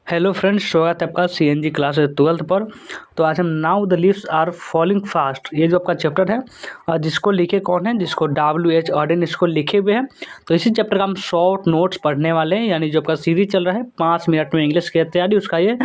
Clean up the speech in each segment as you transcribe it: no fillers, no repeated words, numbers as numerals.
Hello friends, स्वागत है आपका सीएनजी क्लास 12th पर। तो आज हम now the leaves are falling fast, ये जो आपका चैप्टर है और जिसको लिखे कौन है, जिसको W.H. ऑडेन इसको लिखे हुए हैं। तो इसी चैप्टर का हम शॉर्ट नोट्स पढ़ने वाले हैं, यानी जो आपका सीरीज चल रहा है 5 मिनट में इंग्लिश की तैयारी, उसका ये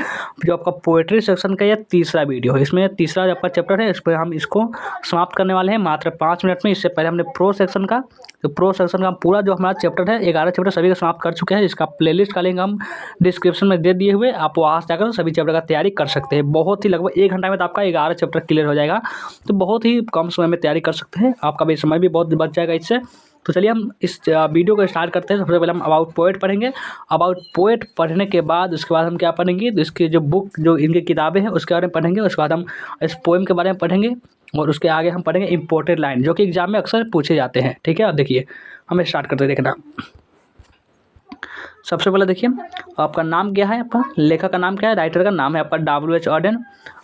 जो आपका पोएट्री सेक्शन का ये तीसरा वीडियो है। इसमें तीसरा जो आपका चैप्टर है, इस पर हम इसको समाप्त करने वाले हैं मात्र 5 मिनट में। इससे पहले हमने प्रो सेक्शन का पूरा जो हमारा चैप्टर है 11 चैप्टर सभी का समाप्त कर चुके हैं। इसका प्लेलिस्ट का लिंक हम डिस्क्रिप्शन में दे दिए हुए, आप वहाँ से जाकर सभी चैप्टर का तैयारी कर सकते हैं। बहुत ही लगभग 1 घंटा में तो आपका 11 चैप्टर क्लियर हो जाएगा, तो बहुत ही कम समय में तैयारी कर सकते हैं। आपका भी समय भी बहुत बच जाएगा इससे। तो चलिए हम इस वीडियो को स्टार्ट करते हैं। सबसे पहले हम अबाउट पोएट पढ़ेंगे। अबाउट पोएट पढ़ने के बाद उसके बाद हम क्या पढ़ेंगे, तो इसकी जो बुक जो इनकी किताबें हैं उसके बारे में पढ़ेंगे। उसके बाद हम इस पोएम के बारे में पढ़ेंगे और उसके आगे हम पढ़ेंगे इंपॉर्टेंट लाइन जो कि एग्जाम में अक्सर पूछे जाते हैं। ठीक है, अब देखिए हम स्टार्ट करते हैं। देखना, सबसे पहले देखिए आपका नाम क्या है, आपका लेखक का नाम क्या है, राइटर का नाम है आपका W.H. ऑडेन।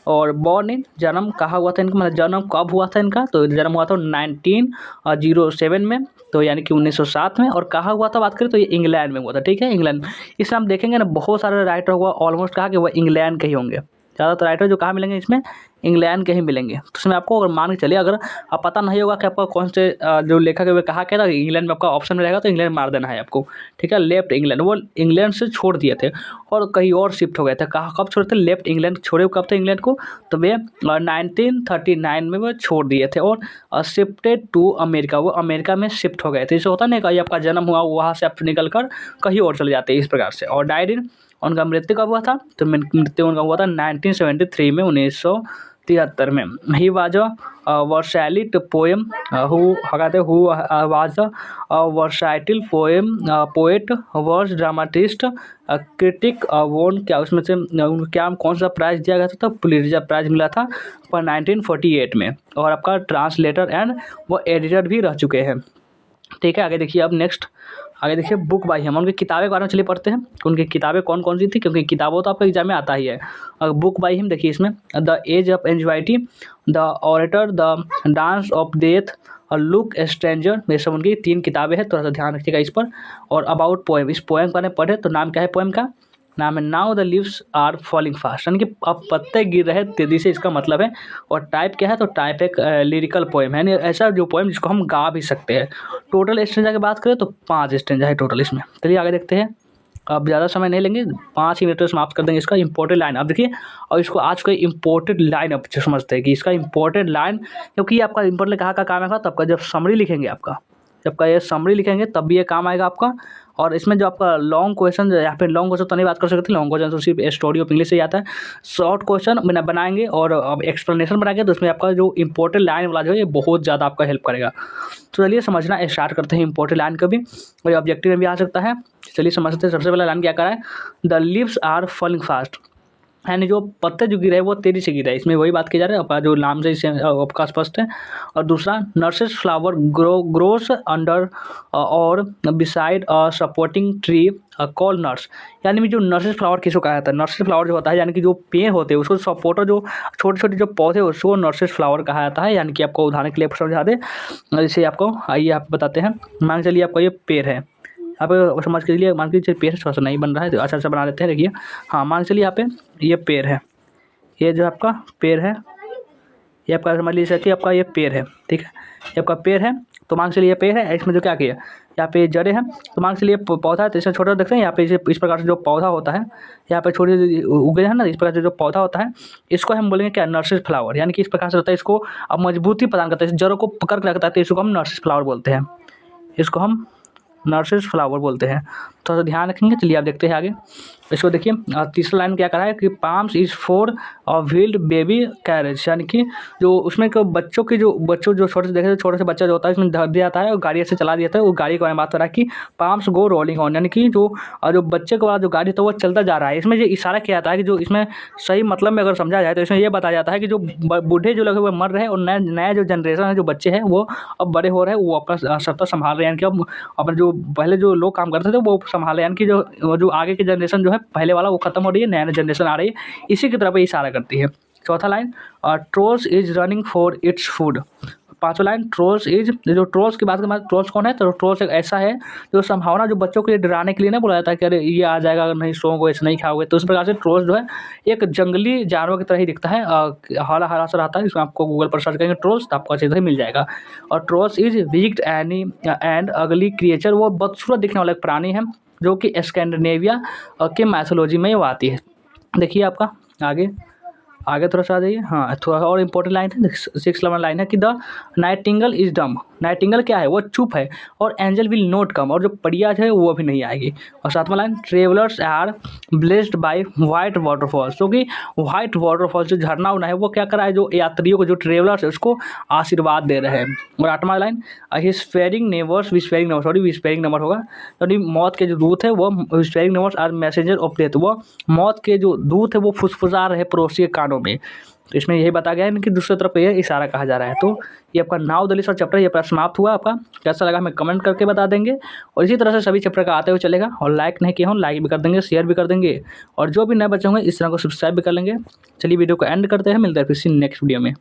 और बॉर्न इन, जन्म कहाँ हुआ था इनका, मतलब जन्म कब हुआ था इनका, तो जन्म हुआ था 1907 में, तो यानी कि 1907 में। और कहाँ हुआ था बात करें तो ये इंग्लैंड में हुआ था। ठीक है, इंग्लैंड। इसमें हम देखेंगे ना, बहुत सारे राइटर हुआ ऑलमोस्ट कहा कि वह इंग्लैंड के ही होंगे। ज़्यादातर राइटर जो कहाँ मिलेंगे, इसमें इंग्लैंड के ही मिलेंगे। तो इसमें आपको अगर मान के चलिए, अगर आप पता नहीं होगा कि आपका कौन से जो लेखक है वे कहा क्या था, इंग्लैंड में आपका ऑप्शन में रहेगा तो इंग्लैंड मार देना है आपको। ठीक है, लेफ्ट इंग्लैंड, वो इंग्लैंड से छोड़ दिए थे और कहीं और शिफ्ट हो गए थे। कहाँ कब छोड़े थे, लेफ्ट इंग्लैंड छोड़े कब थे इंग्लैंड को, तो वे 1939 में वो छोड़ दिए थे और शिफ्टेड टू अमेरिका, वो अमेरिका में शिफ्ट हो गए थे। जैसे होता नहीं, कहीं आपका जन्म हुआ वहाँ से आप निकल कर कहीं और चले जाते हैं, इस प्रकार से। और डायड इन, उनका मृत्यु कब हुआ था, तो मृत्यु उनका हुआ था 1973 में, 1973 में। He was a versatile poem who कहते हु was a versatile poem poet, verse dramatist, critic, वोन, क्या उसमें से क्या कौन सा प्राइज़ दिया गया था, तो पुलित्ज़र प्राइज़ मिला था पर 1948 में। और आपका ट्रांसलेटर एंड वो एडिटर भी रह चुके हैं। ठीक है, आगे देखिए। अब नेक्स्ट आगे देखिए बुक बाई हम, उनकी किताबें के बारे में चलिए पढ़ते हैं। उनकी किताबें कौन कौन सी थी, क्योंकि किताबों तो आपको एग्जाम में आता ही है। बुक बाई हिम देखिए, इसमें the age of anxiety, the orator, the dance of death और लुक स्ट्रेंजर, ये सब उनकी 3 किताबें हैं, थोड़ा सा ध्यान रखिएगा इस पर। और अबाउट पोएम, इस पोएम के बारे में पढ़े तो नाम क्या है पोएम का, नाम है now the leaves are falling fast, यानी कि अब पत्ते गिर रहे तेजी से, इसका मतलब है। और टाइप क्या है, तो टाइप एक लिरिकल पोएम है, यानी ऐसा जो पोएम जिसको हम गा भी सकते हैं। टोटल स्टेंजा की बात करें तो 5 स्टेंजा है टोटल इसमें। चलिए आगे देखते हैं। अब ज़्यादा समय नहीं लेंगे, 5 ही मिनट में समाप्त कर देंगे इसका इंपॉर्टेंट लाइन। अब देखिए, और इसको आज कोई इंपॉर्टेंट लाइन अब समझते हैं कि इसका इंपॉर्टेंट लाइन, क्योंकि आपका इंपॉर्टेंट कहाँ का काम आएगा, तो आपका जब समरी लिखेंगे, आपका जब का ये समरी लिखेंगे तब भी ये काम आएगा आपका। और इसमें जो आपका लॉन्ग क्वेश्चन, यहाँ पे लॉन्ग क्वेश्चन तो नहीं बात कर सकते, लॉन्ग क्वेश्चन तो सिर्फ स्टोरी ऑफ इंग्लिश से ही आता है। शॉर्ट क्वेश्चन बनाएंगे और अब एक्सप्लेनेशन बनाएंगे, तो उसमें आपका जो इंपॉर्टेंट लाइन वाला जो है ये बहुत ज़्यादा आपका हेल्प करेगा। तो चलिए समझना स्टार्ट करते हैं इंपॉर्टेंट लाइन का भी, और ऑब्जेक्टिव में भी आ सकता है। चलिए समझते हैं। सबसे पहला लाइन क्या करा है, the leaves are falling fast, यानी जो पत्ते जो गिरे हैं वो तेज़ी से गिरे हैं, इसमें वही बात की जा रही है, आपका जो नाम से इससे आपका स्पष्ट है। और दूसरा, नर्सेस फ्लावर ग्रोस अंडर और beside a supporting tree call nurse, यानी में जो नर्सेस फ्लावर किसको कहा जाता है, नर्सेस फ्लावर जो होता है यानी कि जो पेड़ होते हैं उसको सपोर्टर, जो छोटे छोटे जो पौधे उसको नर्सेस फ्लावर कहा जाता है। यानी कि आपको उदाहरण के लिए समझा दें, जैसे आपको आइए आप बताते हैं। मान चलिए आपका ये पेड़ है, आप समझ के लिए मान के चलिए पेड़ थोड़ा सा नहीं बन रहा है, तो अच्छा अच्छा बना लेते हैं। देखिए, हाँ मान चलिए यहाँ पे ये पेड़ है, ये जो आपका पेड़ है, ये आपका समझ लीजिए कि आपका ये पेड़ है। ठीक है, ये आपका पेड़ है, तो मान चलिए ये पेड़ है, इसमें जो क्या किया, यहाँ पे जड़ें हैं, तो मान चलिए पौधा है, तो इसमें छोटा देखते हैं यहाँ पे इस प्रकार से जो पौधा होता है, यहाँ पे छोटे उगे हैं ना, इस प्रकार से जो पौधा होता है इसको हम बोलेंगे क्या, नर्सरी फ्लावर। यानी कि इस प्रकार से होता है, इसको अब मजबूती प्रदान करता है, जड़ों को पकड़ के रखता है, तो इसको हम नर्सरी फ्लावर बोलते हैं, इसको हम नर्सेस फ्लावर बोलते हैं। थोड़ा सा ध्यान रखेंगे। चलिए आप देखते हैं आगे। इसको देखिए, तीसरा लाइन क्या करा है कि palms is for a wheeled baby carriage, यानी कि जो उसमें को बच्चों जो छोटे से देखे, छोटे से बच्चा जो होता है इसमें धर दिया जाता है और गाड़ी से चला दिया जाता है, वो गाड़ी के बारे में बात कर रहा है कि पाम्स गो रोलिंग ऑन, यानी कि जो बच्चे के बाद जो गाड़ी था वो चलता जा रहा है। इसमें ये इशारा किया जाता है कि जो इसमें सही मतलब में अगर समझा जाए तो इसमें ये बताया जाता है कि जो बूढ़े जो लोग हैं वो मर रहे हैं और नया जो जनरेशन है, जो बच्चे हैं वो अब बड़े हो रहे हैं, वो अपना सत्ता संभाल रहे हैं। यानी कि अब अपने जो पहले जो लोग काम करते थे वो संभाले, यानी कि जो आगे की जनरेशन जो है पहले वाला वो खत्म हो रही है, नया जनरेशन आ रही है, इसी की तरफ ये इशारा करती है। चौथा line, trolls is running for its food, 5वां लाइन ट्रोल्स इज, जो ट्रोल्स की बात करें, ट्रोल्स कौन है, तो ट्रोल्स एक ऐसा है जो संभावना जो बच्चों के लिए डराने के लिए ना बोला जाता है कि अरे ये आ जाएगा अगर नहीं सोओगे, ऐसे नहीं खाओगे, तो इस प्रकार से ट्रोल्स जो है एक जंगली जानवर की तरह ही दिखता है, हरा हरा सा रहता है। इसमें आपको गूगल पर सर्च करेंगे ट्रोल्स तो आपको अच्छे से मिल जाएगा। और ट्रोल्स इज विक्ड एंड अगली क्रिएचर, वो बदसूरत दिखने वाला एक प्राणी है जो कि स्कैंडिनेविया के मैथोलॉजी में वो आती है। देखिए आपका आगे आगे थोड़ा सा आ जाइए। हाँ, थोड़ा और इंपॉर्टेंट लाइन है, 6 लाइन है कि the Nightingale is dumb. Nightingale क्या है, वो चुप है, और एंजल विल नॉट कम, और जो परिया है वो भी नहीं आएगी। और 7वां line travellers are blessed by white waterfalls, क्योंकि वाइट वाटरफॉल्स जो झरना उना है वो क्या कर रहा है, जो यात्रियों को, जो ट्रेवलर्स है उसको आशीर्वाद दे रहे हैं। और 8वां लाइन हिस्फेरिंग नेवर्स, विस्पेरिंग नेवर्स, सॉरी विस्पेरिंग नंबर होगा, यानी मौत के जो दूत है वो विस्पेरिंग नेवर्स आर मैसेंजर ऑफ डेथ, वो मौत के जो दूत है वो फुसफुसा रहे पड़ोसी के कानों में। तो इसमें यही बताया गया है कि दूसरी तरफ ये इशारा कहा जा रहा है। तो ये आपका नाउ द लिस्ट चैप्टर ये समाप्त हुआ। आपका कैसा लगा हमें कमेंट करके बता देंगे, और इसी तरह से सभी चैप्टर का आते हुए चलेगा। और लाइक नहीं किए हो लाइक भी कर देंगे, शेयर भी कर देंगे, और जो भी नए बच्चे होंगे इस तरह को सब्सक्राइब भी कर लेंगे। चलिए वीडियो को एंड करते हैं, मिलते हैं फिर नेक्स्ट वीडियो में।